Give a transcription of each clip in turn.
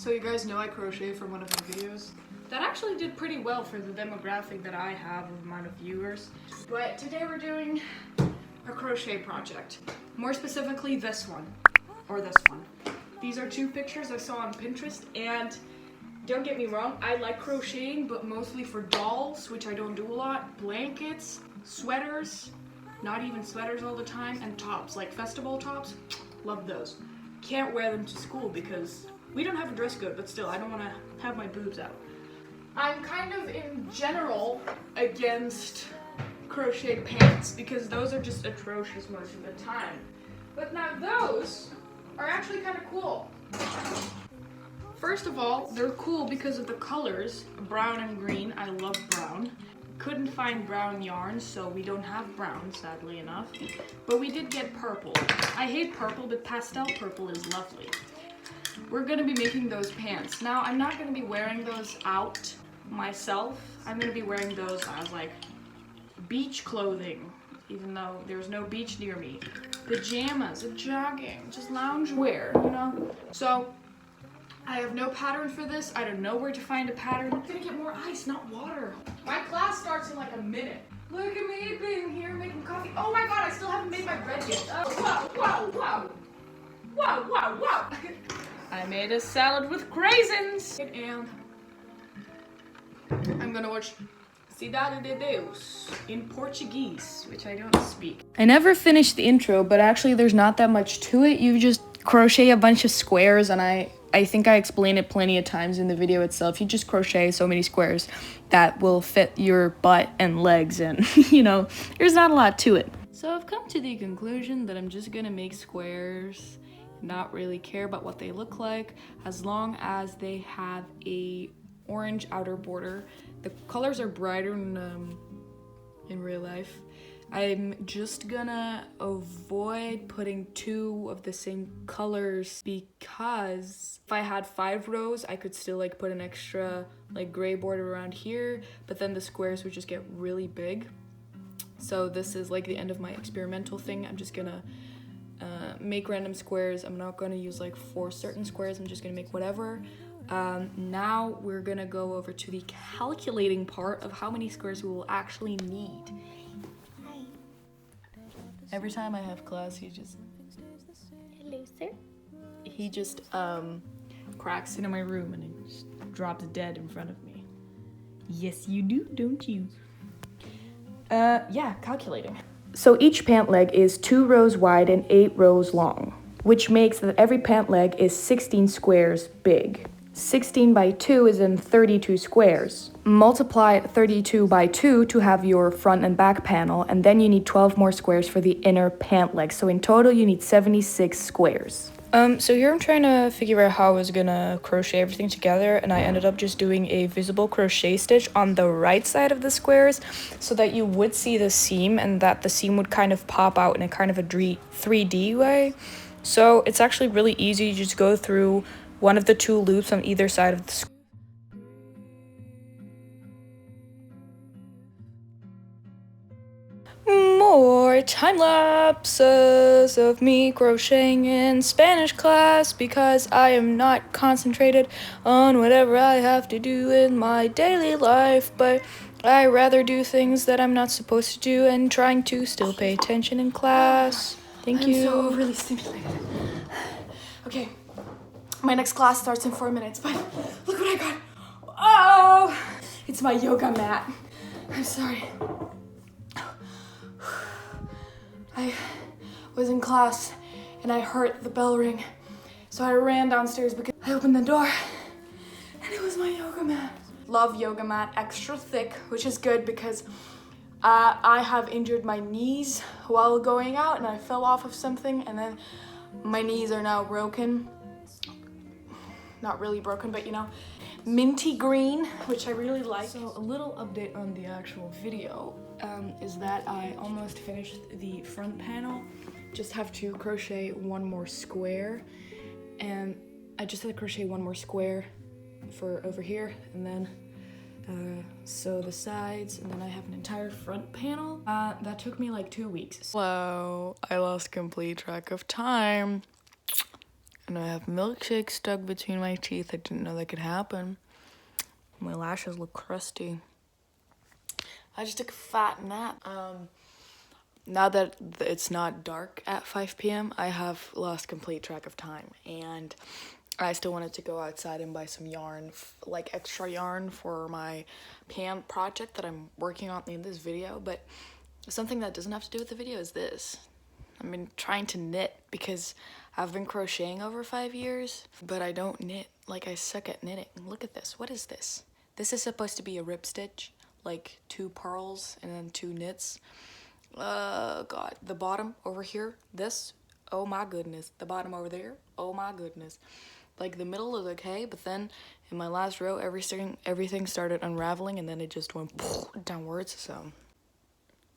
So you guys know I crochet from one of my videos. That actually did pretty well for the demographic that I have of amount of viewers. But today we're doing a crochet project. More specifically this one, or this one. These are two pictures I saw on Pinterest, and don't get me wrong, I like crocheting, but mostly for dolls, which I don't do a lot, blankets, sweaters, not even sweaters all the time, and tops, like festival tops, love those. Can't wear them to school because we don't have a dress code, but still, I don't want to have my boobs out. I'm kind of, in general, against crocheted pants because those are just atrocious most of the time. But now those are actually kind of cool. First of all, they're cool because of the colors, brown and green. I love brown. Couldn't find brown yarns, so we don't have brown, sadly enough. But we did get purple. I hate purple, but pastel purple is lovely. We're gonna be making those pants. Now, I'm not gonna be wearing those out myself. I'm gonna be wearing those as like beach clothing, even though there's no beach near me. Pajamas, jogging, just lounge wear, you know? So, I have no pattern for this. I don't know where to find a pattern. I'm gonna get more ice, not water. My class starts in like a minute. Look at me being here making coffee. Oh my god, I still haven't made my bread yet. Oh, wow, wow, wow. Wow, wow, wow. I made a salad with craisins. And I'm gonna watch Cidade de Deus in Portuguese, which I don't speak. I never finished the intro, but actually there's not that much to it. You just crochet a bunch of squares, and I think I explained it plenty of times in the video itself. You just crochet so many squares that will fit your butt and legs, and you know, there's not a lot to it. So I've come to the conclusion that I'm just gonna make squares, not really care about what they look like, as long as they have a orange outer border. The colors are brighter in real life. I'm just gonna avoid putting two of the same colors because if I had 5 rows, I could still like put an extra like gray border around here, but then the squares would just get really big. So this is like the end of my experimental thing. I'm just gonna make random squares. I'm not gonna use like 4 certain squares. I'm just gonna make whatever. Now we're gonna go over to the calculating part of how many squares we will actually need. Every time I have class, he just... Hello, sir. He just, cracks into my room and he just drops dead in front of me. Yes, you do, don't you? Yeah, calculating. So each pant leg is 2 rows wide and 8 rows long, which makes that every pant leg is 16 squares big. 16 by 2 is in 32 squares. Multiply 32 by 2 to have your front and back panel, and then you need 12 more squares for the inner pant leg. So in total, you need 76 squares. So here I'm trying to figure out how I was gonna crochet everything together, and I ended up just doing a visible crochet stitch on the right side of the squares so that you would see the seam and that the seam would kind of pop out in a kind of a 3D way. So it's actually really easy. You just go through one of the 2 loops on either side of the square. More time lapses of me crocheting in Spanish class because I am not concentrated on whatever I have to do in my daily life, but I rather do things that I'm not supposed to do and trying to still pay attention in class. Thank you. I'm so overly stimulated. Okay. My next class starts in 4 minutes, but look what I got. Oh, it's my yoga mat. I'm sorry. I was in class and I heard the bell ring. So I ran downstairs because I opened the door and it was my yoga mat. Love yoga mat, extra thick, which is good because I have injured my knees while going out and I fell off of something and then my knees are now broken. Not really broken, but you know, minty green, which I really like. So a little update on the actual video is that I almost finished the front panel. Just have to crochet 1 more square, and I just had to crochet 1 more square for over here, and then sew the sides, and then I have an entire front panel. That took me like 2 weeks. Hello, I lost complete track of time. And I have milkshake stuck between my teeth. I didn't know that could happen. My lashes look crusty. I just took a fat nap. Now that it's not dark at 5 p.m., I have lost complete track of time. And I still wanted to go outside and buy some yarn, like extra yarn for my PM project that I'm working on in this video. But something that doesn't have to do with the video is this. I've been trying to knit because I've been crocheting over 5 years, but I don't knit. Like, I suck at knitting. Look at this. What is this? This is supposed to be a rib stitch, like 2 purls and then 2 knits. God, the bottom over here, this, oh my goodness. The bottom over there, oh my goodness. Like, the middle is okay, but then in my last row, everything started unraveling, and then it just went downwards, so...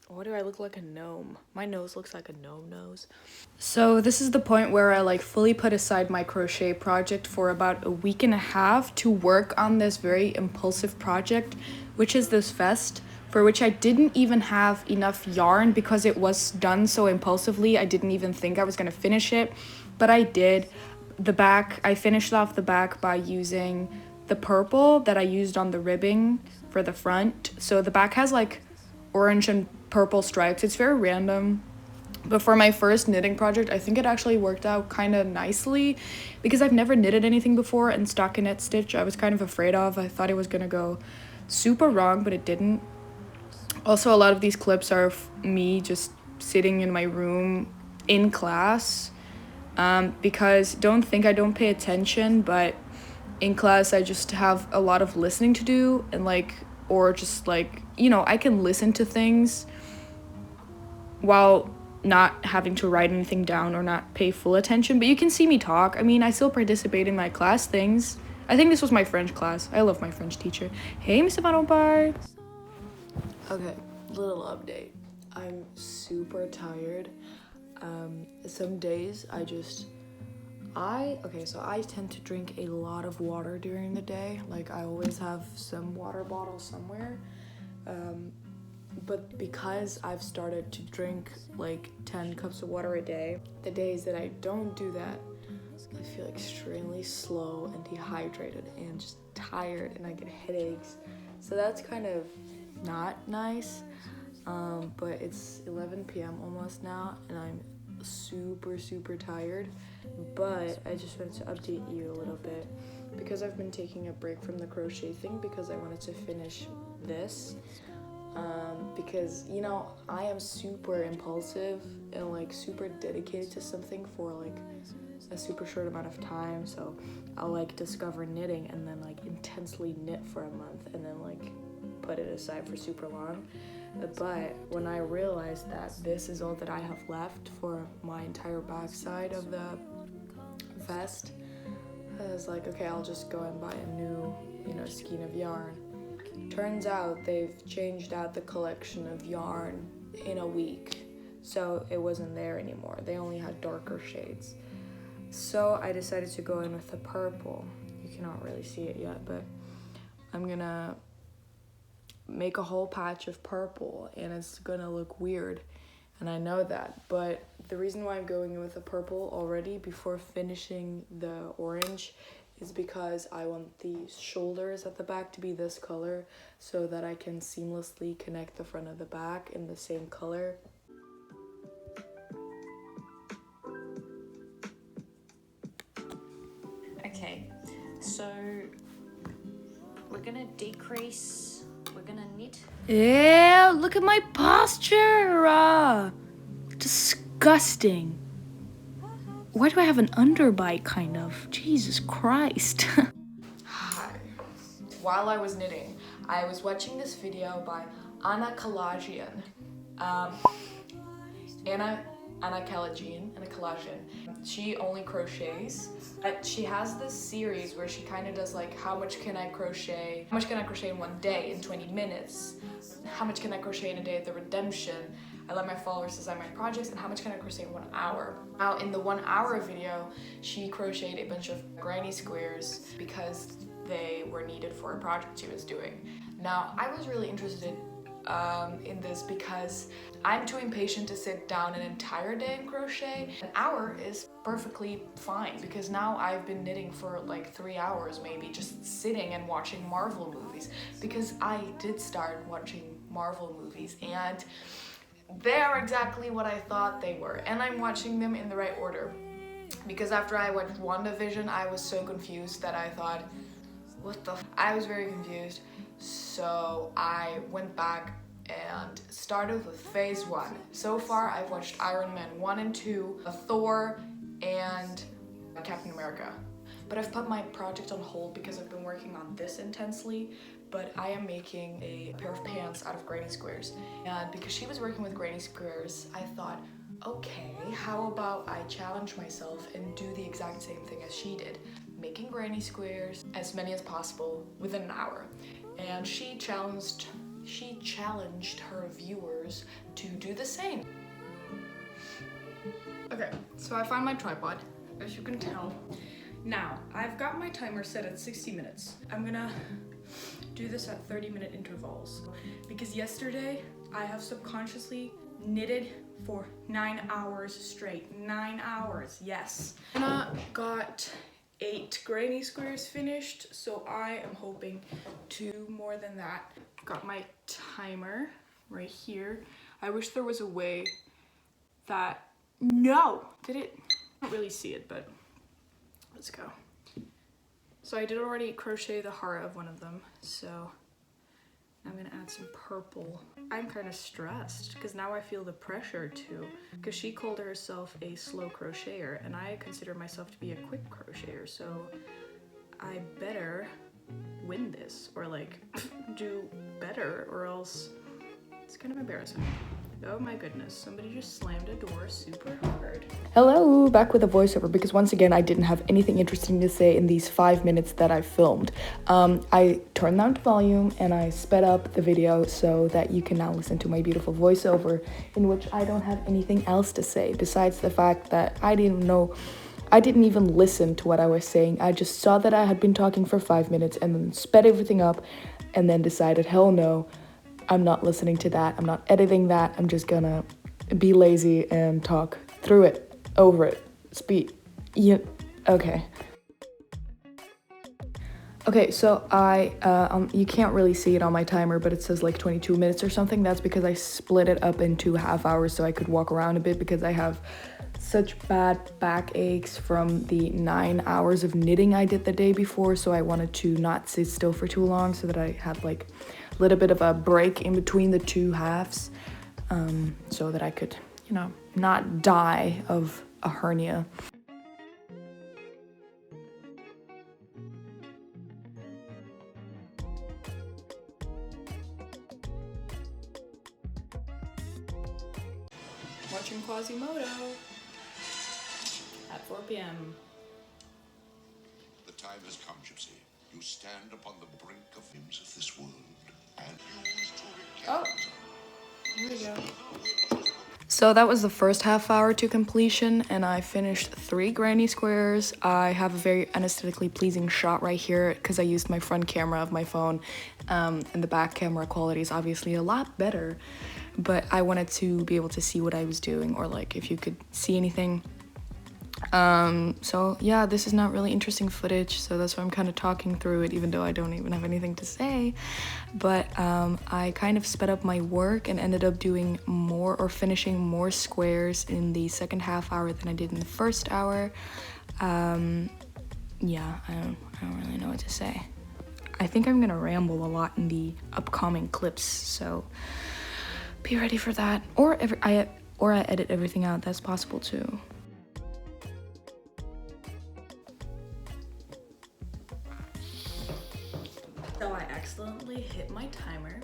Why do I look like a gnome? My nose looks like a gnome nose. So this is the point where I like fully put aside my crochet project for about a week and a half to work on this very impulsive project, which is this vest, for which I didn't even have enough yarn because it was done so impulsively. I didn't even think I was gonna finish it, but I did. The back, I finished off the back by using the purple that I used on the ribbing for the front. So the back has like orange and purple stripes. It's very random, but for my first knitting project, I think it actually worked out kind of nicely because I've never knitted anything before, and stockinette stitch I was kind of afraid of. I thought it was gonna go super wrong, but it didn't. Also, a lot of these clips are of me just sitting in my room in class, because don't think I don't pay attention, but in class I just have a lot of listening to do, and like, or just like, you know, I can listen to things while not having to write anything down or not pay full attention, but you can see me talk. I mean, I still participate in my class things. I think this was my French class. I love my French teacher. Hey, Mr. Van. Okay, little update. I'm super tired. Some days I tend to drink a lot of water during the day. Like, I always have some water bottle somewhere. But because I've started to drink like 10 cups of water a day, the days that I don't do that, I feel extremely slow and dehydrated and just tired, and I get headaches. So that's kind of not nice. But it's 11 p.m. almost now, and I'm super tired. But I just wanted to update you a little bit because I've been taking a break from the crochet thing because I wanted to finish this. Because, you know, I am super impulsive and like super dedicated to something for like a super short amount of time. So I'll like discover knitting and then like intensely knit for a month and then like put it aside for super long. But when I realized that this is all that I have left for my entire backside of the vest, I was like, okay, I'll just go and buy a new, you know, skein of yarn. Turns out they've changed out the collection of yarn in a week, so it wasn't there anymore. They only had darker shades. So I decided to go in with the purple. You cannot really see it yet, but I'm gonna make a whole patch of purple, and it's gonna look weird, and I know that, but the reason why I'm going in with the purple already before finishing the orange is because I want the shoulders at the back to be this color so that I can seamlessly connect the front of the back in the same color. Okay, so we're gonna decrease, we're gonna knit. Ew, look at my posture! Disgusting. Why do I have an underbite, kind of? Jesus Christ. Hi. While I was knitting, I was watching this video by Anna Kallajian. Anna Kallajian. She only crochets, but she has this series where she kind of does like, how much can I crochet in one day in 20 minutes? How much can I crochet in a day at the redemption? I let my followers design my projects, and how much can I crochet in 1 hour? Now, in the 1 hour video, she crocheted a bunch of granny squares because they were needed for a project she was doing. Now, I was really interested in this because I'm too impatient to sit down an entire day and crochet. An hour is perfectly fine because now I've been knitting for like 3 hours maybe, just sitting and watching Marvel movies, because I did start watching Marvel movies and they are exactly what I thought they were, and I'm watching them in the right order. Because after I watched WandaVision, I was so confused that I thought, what the f-? I was very confused. So I went back and started with phase 1. So far, I've watched Iron Man 1 and 2, Thor, and Captain America. But I've put my project on hold because I've been working on this intensely. But I am making a pair of pants out of granny squares. And because she was working with granny squares, I thought, okay, how about I challenge myself and do the exact same thing as she did, making granny squares, as many as possible, within an hour. And she challenged her viewers to do the same. Okay, so I found my tripod, as you can tell. Now, I've got my timer set at 60 minutes. I'm gonna do this at 30-minute intervals because yesterday I have subconsciously knitted for 9 hours straight. 9 hours, yes. Anna got 8 granny squares finished, so I am hoping to do more than that. Got my timer right here. I wish there was a way that, no, did it? I don't really see it, but let's go. So I did already crochet the heart of one of them, so I'm gonna add some purple. I'm kind of stressed because now I feel the pressure too, because she called herself a slow crocheter and I consider myself to be a quick crocheter, so I better win this or like do better or else it's kind of embarrassing. Oh my goodness, somebody just slammed a door super hard. Hello, back with a voiceover because once again I didn't have anything interesting to say in these 5 minutes that I filmed. I turned down the volume and I sped up the video so that you can now listen to my beautiful voiceover in which I don't have anything else to say besides the fact that I didn't even listen to what I was saying. I just saw that I had been talking for 5 minutes and then sped everything up and then decided, hell no, I'm not listening to that. I'm not editing that. I'm just gonna be lazy and talk through it, over it, speed. Yeah, okay. Okay, so you can't really see it on my timer, but it says like 22 minutes or something. That's because I split it up into half hours so I could walk around a bit because I have such bad back aches from the 9 hours of knitting I did the day before. So I wanted to not sit still for too long so that I had like a little bit of a break in between the two halves, so that I could, you know, not die of a hernia. Watching Quasimodo at 4 p.m. The time has come, Gypsy. You stand upon the brink of hymns of this world and use to Oh, here we go. So that was the first half hour to completion and I finished 3 granny squares. I have a very aesthetically pleasing shot right here because I used my front camera of my phone, and the back camera quality is obviously a lot better, but I wanted to be able to see what I was doing or like if you could see anything. So yeah, this is not really interesting footage, so that's why I'm kind of talking through it even though I don't even have anything to say. But I kind of sped up my work and ended up doing more or finishing more squares in the second half hour than I did in the first hour. Yeah, I don't really know what to say. I think I'm gonna ramble a lot in the upcoming clips, so be ready for that. Or I edit everything out, that's possible too. So I accidentally hit my timer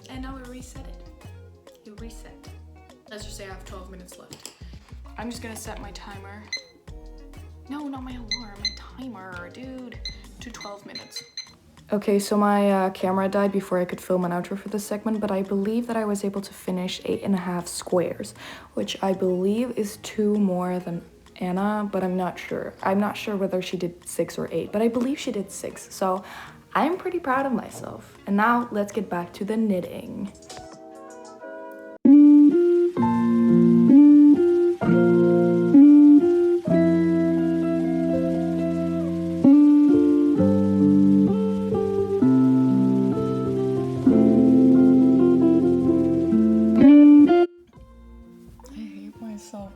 and now it reset it. It reset. Let's just say I have 12 minutes left. I'm just gonna set my timer. No, not my alarm, my timer, dude. To 12 minutes. Okay, so my camera died before I could film an outro for this segment, but I believe that I was able to finish 8.5 squares, which I believe is 2 more than Anna, but I'm not sure. I'm not sure whether she did 6 or 8, but I believe she did 6. So I'm pretty proud of myself. And now let's get back to the knitting.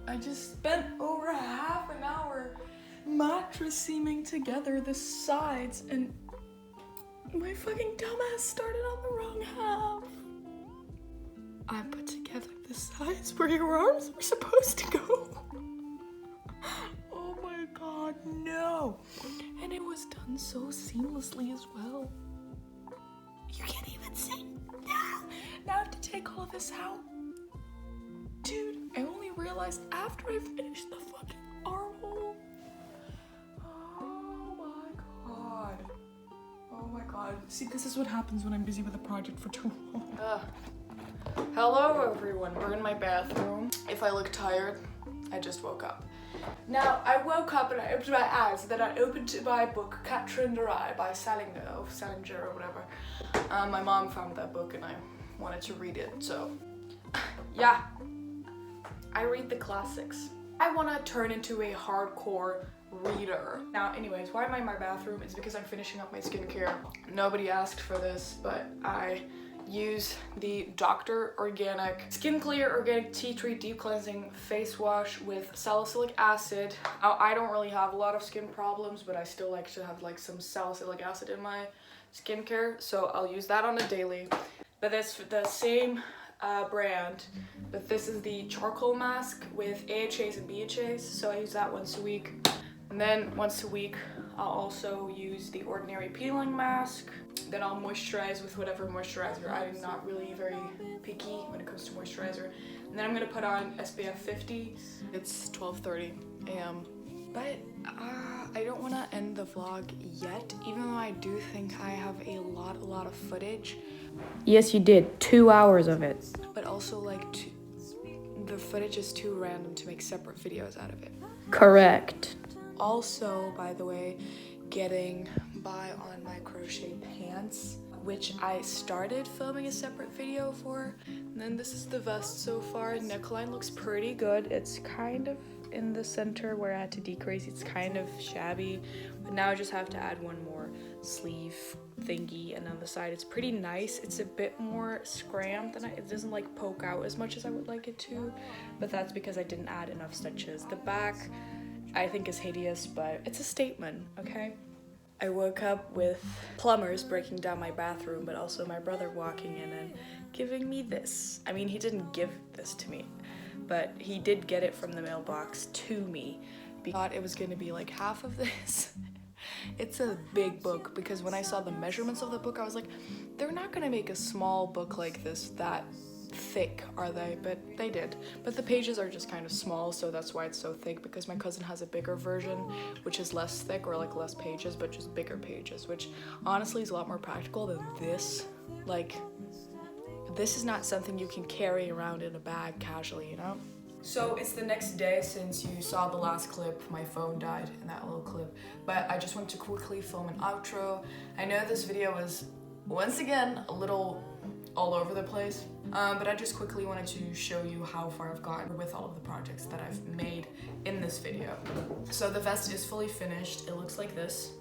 I just spent over half an hour mattress seaming together the sides, and my fucking dumbass started on the wrong half. I put together the sides where your arms were supposed to go. Oh my god, no. And it was done so seamlessly as well. You can't even see. No. Now I have to take all of this out. Dude, I only realized after I finished the fucking armhole. Oh my god. Oh my god. See, this is what happens when I'm busy with a project for too long. Hello everyone, we're in my bathroom. If I look tired, I just woke up. Now, I woke up and I opened my eyes, and then I opened my book, Catcher in the Rye by Salinger or whatever. My mom found that book and I wanted to read it, so yeah. I read the classics. I want to turn into a hardcore reader. Now, anyways, why am I in my bathroom? It's because I'm finishing up my skincare. Nobody asked for this, but I use the Dr. Organic Skin Clear Organic Tea Tree Deep Cleansing Face Wash with salicylic acid. I don't really have a lot of skin problems, but I still like to have like some salicylic acid in my skincare, so I'll use that on a daily. But that's the same brand, but this is the charcoal mask with AHAs and BHAs, so I use that once a week. And then once a week I'll also use the ordinary peeling mask. Then I'll moisturize with whatever moisturizer. I'm not really very picky when it comes to moisturizer. And then I'm gonna put on SPF 50. It's 12:30 a.m. But I don't want to end the vlog yet, even though I do think I have a lot of footage. Yes, you did. 2 hours of it. But also, like, the footage is too random to make separate videos out of it. Correct. Also, by the way, getting by on my crochet pants, which I started filming a separate video for. And then this is the vest so far. Neckline looks pretty good. It's kind of in the center where I had to decrease. It's kind of shabby, but now I just have to add one more sleeve thingy, and on the side it's pretty nice. It's a bit more scrammed than it doesn't like poke out as much as I would like it to, but that's because I didn't add enough stitches. The back I think is hideous, but it's a statement, okay? I woke up with plumbers breaking down my bathroom, but also my brother walking in and giving me this. I mean, he didn't give this to me, but he did get it from the mailbox to me. I thought it was gonna be like half of this. It's a big book, because when I saw the measurements of the book, I was like, they're not gonna make a small book like this that thick, are they? But they did. But the pages are just kind of small, so that's why it's so thick, because my cousin has a bigger version, which is less thick, or like less pages, but just bigger pages, which honestly is a lot more practical than this. Like, this is not something you can carry around in a bag casually, you know? So it's the next day since you saw the last clip. My phone died in that little clip, but I just wanted to quickly film an outro. I know this video was, once again, a little all over the place, but I just quickly wanted to show you how far I've gotten with all of the projects that I've made in this video. So the vest is fully finished. It looks like this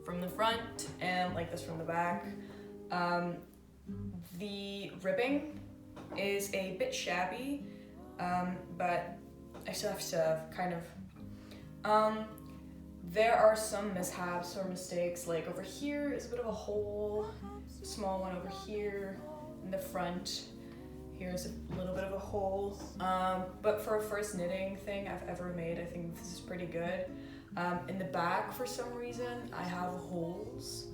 from the front and like this from the back. The ribbing is a bit shabby, but I still have to kind of, there are some mishaps or mistakes, like over here is a bit of a hole, small one over here in the front, here's a little bit of a hole, but for a first knitting thing I've ever made, I think this is pretty good. In the back, for some reason, I have holes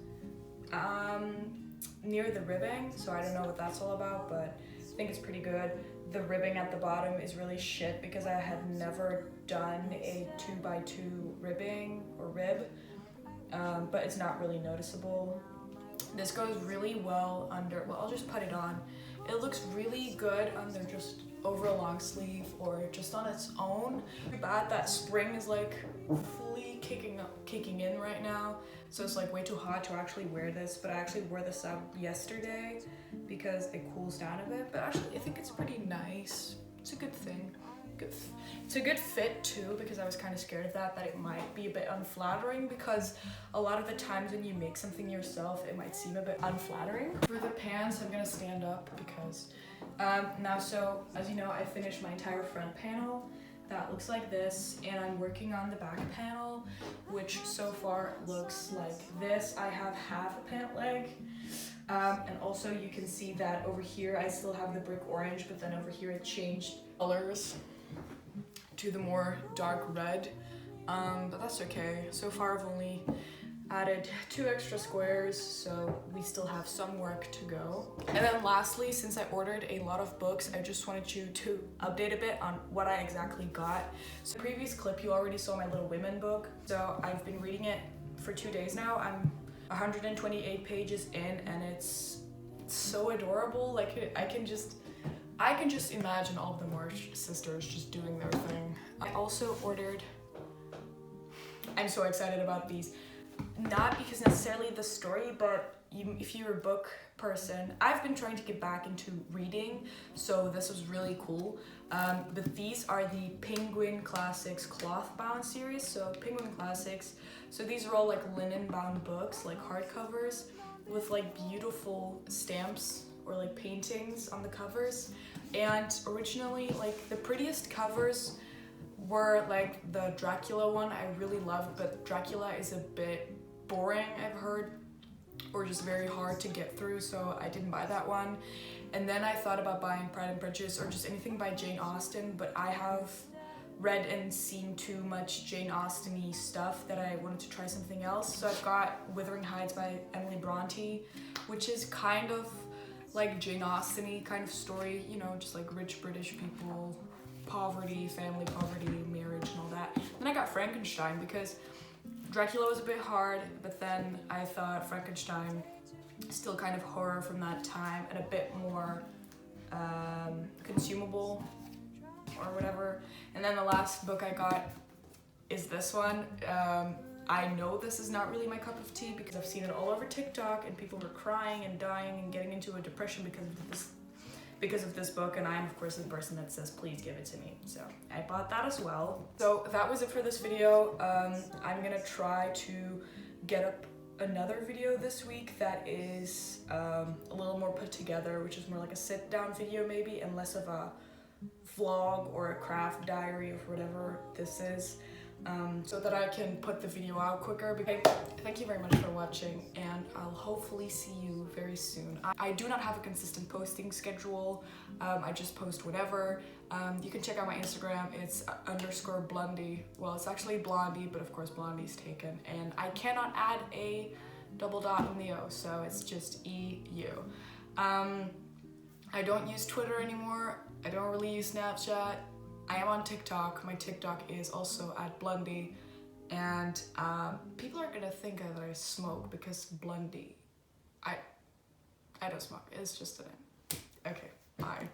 near the ribbing, so I don't know what that's all about, but I think it's pretty good. The ribbing at the bottom is really shit because I had never done a 2x2 ribbing or rib, but it's not really noticeable. This goes really well under, well, I'll just put it on. It looks really good under just over a long sleeve or just on its own. Too bad that spring is like fully kicking in right now, so it's like way too hot to actually wear this, but I actually wore this out yesterday because it cools down a bit. But actually I think it's pretty nice. It's a good thing. It's a good fit too, because I was kind of scared of that it might be a bit unflattering, because a lot of the times when you make something yourself it might seem a bit unflattering. For the pants I'm gonna stand up because now, so as you know, I finished my entire front panel. That looks like this, and I'm working on the back panel, which so far looks like this. I have half a pant leg, and also you can see that over here I still have the brick orange, but then over here it changed colors to the more dark red, but that's okay. So far I've only added 2 extra squares, so we still have some work to go. And then lastly, since I ordered a lot of books, I just wanted you to update a bit on what I exactly got. So previous clip you already saw my Little Women book, so I've been reading it for 2 days now. I'm 128 pages in, and it's so adorable. Like I can just imagine all of the March sisters just doing their thing. I also ordered, I'm so excited about these. Not because necessarily the story, but if you're a book person, I've been trying to get back into reading, so this was really cool. But these are the Penguin Classics cloth bound series. So Penguin Classics, so these are all like linen bound books, like hardcovers with like beautiful stamps or like paintings on the covers. And originally, like the prettiest covers were like the Dracula one I really loved, but Dracula is a bit boring, I've heard, or just very hard to get through, so I didn't buy that one. And then I thought about buying Pride and Prejudice or just anything by Jane Austen, but I have read and seen too much Jane Austen-y stuff that I wanted to try something else. So I've got Wuthering Heights by Emily Bronte, which is kind of like Jane Austen-y kind of story, you know, just like rich British people, poverty, family poverty, marriage and all that. Then I got Frankenstein because Dracula was a bit hard, but then I thought Frankenstein still kind of horror from that time and a bit more consumable or whatever. And then the last book I got is this one. I know this is not really my cup of tea because I've seen it all over TikTok and people were crying and dying and getting into a depression because of this book, and I'm of course the person that says please give it to me, so I bought that as well. So that was it for this video. I'm gonna try to get up another video this week that is a little more put together, which is more like a sit down video maybe, and less of a vlog or a craft diary or whatever this is, so that I can put the video out quicker. Thank you very much for watching, and I'll hopefully see you very soon. I do not have a consistent posting schedule. I just post whatever. You can check out my Instagram. It's _Blondie. Well, it's actually Blondie, but of course Blondie's taken, and I cannot add a double dot in the O, so it's just EU. I don't use Twitter anymore. I don't really use Snapchat. I am on TikTok. My TikTok is also @Blondie, and people are gonna think that I smoke because Blondie. I don't smoke. It's just a name. Okay, bye.